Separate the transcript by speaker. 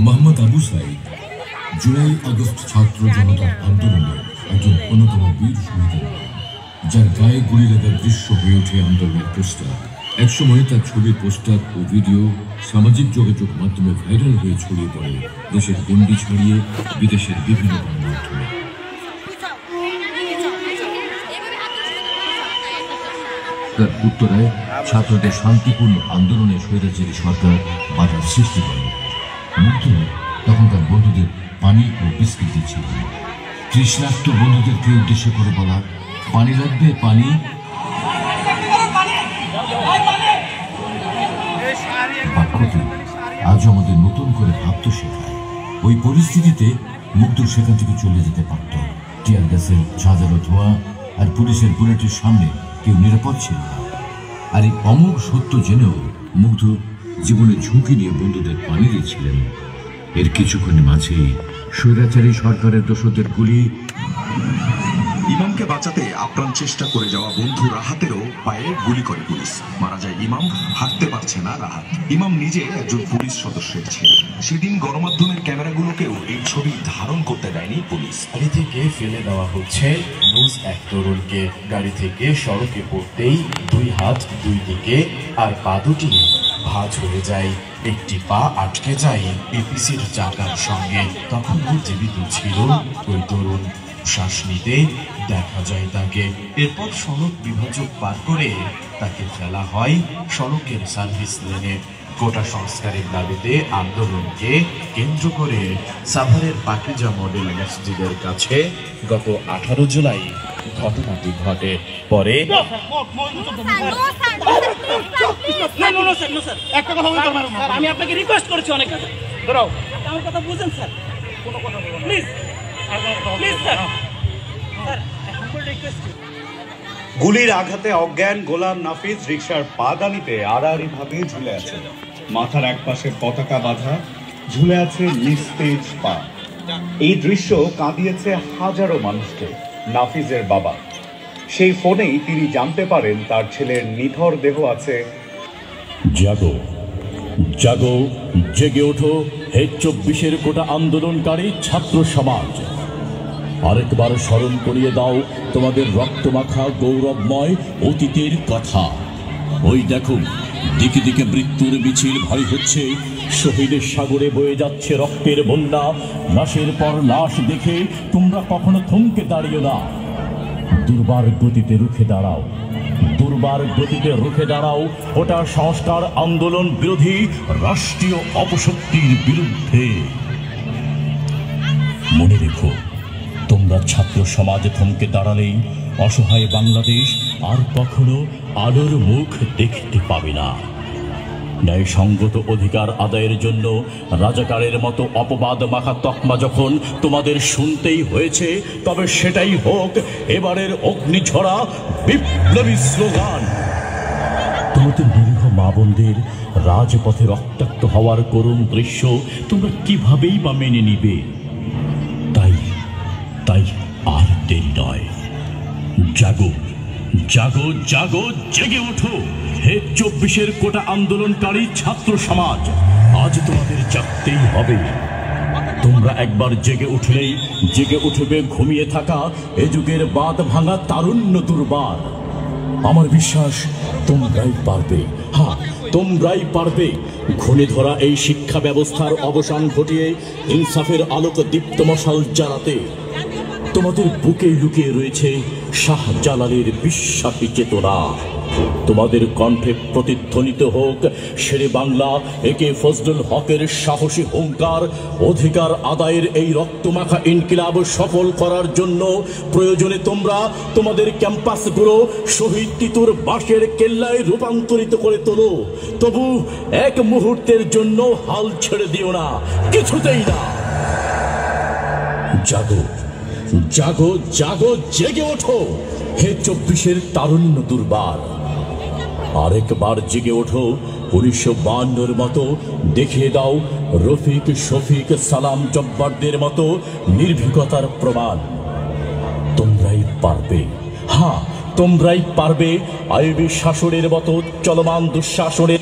Speaker 1: Mohammad Abu Saeed July August ছাত্র জনতার আন্দোলনে একজন অন্যতম বীর শহীদ, যার গায়ে গুলি লাগার দৃশ্য হয়ে ওঠে আন্দোলনের পোস্টার। একসময় তার ছবি, পোস্টার ও ভিডিও সামাজিক যোগাযোগ মাধ্যমে ভাইরাল হয়ে ছড়িয়ে পড়ে দেশের গণ্ডি ছাড়িয়ে বিদেশের বিভিন্ন গণমাধ্যমে। তার উত্তরায় ছাত্রদের শান্তিপূর্ণ আন্দোলনে স্বৈরাচারী সরকার বাধার সৃষ্টি করে। মুগ্ধ তখন তার বন্ধুদের পানি ও বিস্কিট দিচ্ছিলেন। তৃষ্ণার্ত বন্ধুদেরকে উদ্দেশ্য করে বলা, পানি লাগবে, পানি। বাক্যটি আজ আমাদের নতুন করে ভাবতে শেখায়। ওই পরিস্থিতিতে মুগ্ধ সেখান থেকে চলে যেতে পারত। টিয়ার গ্যাসের ঝাঁঝালো ধোঁয়া আর পুলিশের বুলেটের সামনে কেউ নিরাপদ ছিল না। আর এই অমোঘ সত্য জেনেও মুগ্ধ জীবনের ঝুঁকি নিয়ে বন্ধুদের পানি দিয়েছিলেন। এর কিছুক্ষণের মাঝেই স্বৈরাচারী সরকারের দোসরদের গুলি।
Speaker 2: ইমামকে বাঁচাতে আপ্রাণ চেষ্টা করে যাওয়া বন্ধু রাহাতেরও পায়ে গুলি করে পুলিশ। মারা যায় ইমাম, হাঁটতে পারছে না রাহাত। ইমাম নিজে একজন পুলিশ সদস্যের ছেলে। সেদিন গণমাধ্যমের ক্যামেরাগুলোকেও এই ছবি ধারণ করতে দেয়নি পুলিশ।
Speaker 3: গাড়ি থেকে ফেলে দেওয়া হচ্ছে নুজ এক তরুণকে। গাড়ি থেকে সড়কে পড়তেই দুই হাত দুই দিকে আর পা দুটি ভাঁজ হয়ে যায়। একটি পা আটকে যায় এপিসির চাকার সঙ্গে। তখনও জীবিত ছিল ওই তরুণ। শ্বাস নিতে দেখা যায় তাকে। এরপর সড়ক বিভাজক পার করে তাকে ফেলা হয় সড়কের সার্ভিস লেনে। কোটা সংস্কারের দাবিতে আন্দোলনকে কেন্দ্র করে সাভারের পাকিজা মডেল মসজিদের কাছে গত 18 জুলাই ঘটনাটি ঘটে। পরে
Speaker 4: আমি আপনাকে রিকোয়েস্ট করেছি অনেক, আমার কথা বুঝেন স্যার, কোনো কথা বলুন প্লিজ প্লিজ স্যার।
Speaker 5: গুলির আঘাতে অজ্ঞান গোলাম নাফিজ রিকশার পাদানিতে আড়াআড়িভাবে ঝুলে আছে। মাথার একপাশে পতাকা বাঁধা, ঝুলে আছে নিস্তেজ পা। এই দৃশ্য কাঁদিয়েছে হাজারো মানুষকে। নাফিজের বাবা সেই ফোনেই তিনি জানতে পারেন তার ছেলের নিথর দেহ আছে।
Speaker 6: জাগো জাগো, জেগে ওঠো হে 24-এর কোটা আন্দোলনকারী ছাত্র সমাজ। আরেকবার স্মরণ করিয়ে দাও তোমাদের রক্তমাখা গৌরবময় অতীতের কথা। ওই দেখো, দিকে দিকে মৃত্যুর মিছিল ভয় হচ্ছে। শহীদের সাগরে বয়ে যাচ্ছে রক্তের বন্যা। লাশের পর লাশ দেখে তোমরা কখনো থমকে দাঁড়িও না। দুর্বার গতিতে রুখে দাঁড়াও, দুর্বার গতিতে রুখে দাঁড়াও ওটা সংস্কার আন্দোলন বিরোধী রাষ্ট্রীয় অপশক্তির বিরুদ্ধে। মনে রেখো, তোমরা ছাত্র সমাজে থমকে দাঁড়ালেই অসহায় বাংলাদেশ আর কখনো আলোর মুখ দেখতে পাবে না। ন্যায়সঙ্গত অধিকার আদায়ের জন্য রাজাকারের মতো অপবাদ মাখা তকমা যখন তোমাদের শুনতেই হয়েছে, তবে সেটাই হোক এবারের অগ্নিঝরা বিপ্লবী স্লোগান। তোমাদের নিরীহ মা বোনদের রাজপথে রক্তাক্ত হওয়ার করুণ দৃশ্য তোমরা কিভাবেই বা মেনে নিবে? তাই আর দেরি নয়। জাগো জাগো জাগো, জেগে ওঠো হে 24-এর কোটা আন্দোলনকারী ছাত্র সমাজ। আজ তোমাদের জাগতেই হবে। তোমরা একবার জেগে উঠলেই জেগে উঠবে ঘুমিয়ে থাকা এ যুগের বাঁধ ভাঙা তারুণ্য দুর্বার। আমার বিশ্বাস তোমরাই পারবে। হ্যাঁ, তোমরাই পারবে ঘুণে ধরা এই শিক্ষা ব্যবস্থার অবসান ঘটিয়ে ইনসাফের আলোক দীপ্ত মশাল জ্বালাতে। তোমাদের বুকে লুকিয়ে রয়েছে শাহজালালের বিশ্বাসী চেতনা। তোমাদের কণ্ঠে প্রতিধ্বনিত হোক শেরে বাংলা একে ফজলুল হকের সাহসী হুঙ্কার। অধিকার আদায়ের এই রক্তমাখা ইনকিলাব সফল করার জন্য প্রয়োজনে তোমরা তোমাদের ক্যাম্পাসগুলো শহীদ তিতুর বাঁশের কেল্লায় রূপান্তরিত করে তোলো। তবু এক মুহূর্তের জন্য হাল ছেড়ে দিও না, কিছুতেই না। জাগো জাগো জাগো, জেগে ওঠো হে 24-এর তারুণ্য দুর্বার। আরেকবার জেগে ওঠো 1952-র মতো। দেখিয়ে দাও রফিক, শফিক, সালাম, জব্বারদের মতো নির্ভীকতার প্রমাণ। তোমরাই পারবে। হ্যাঁ, তোমরাই পারবে আইবি শাসনের মতো চলমান দুঃশাসনের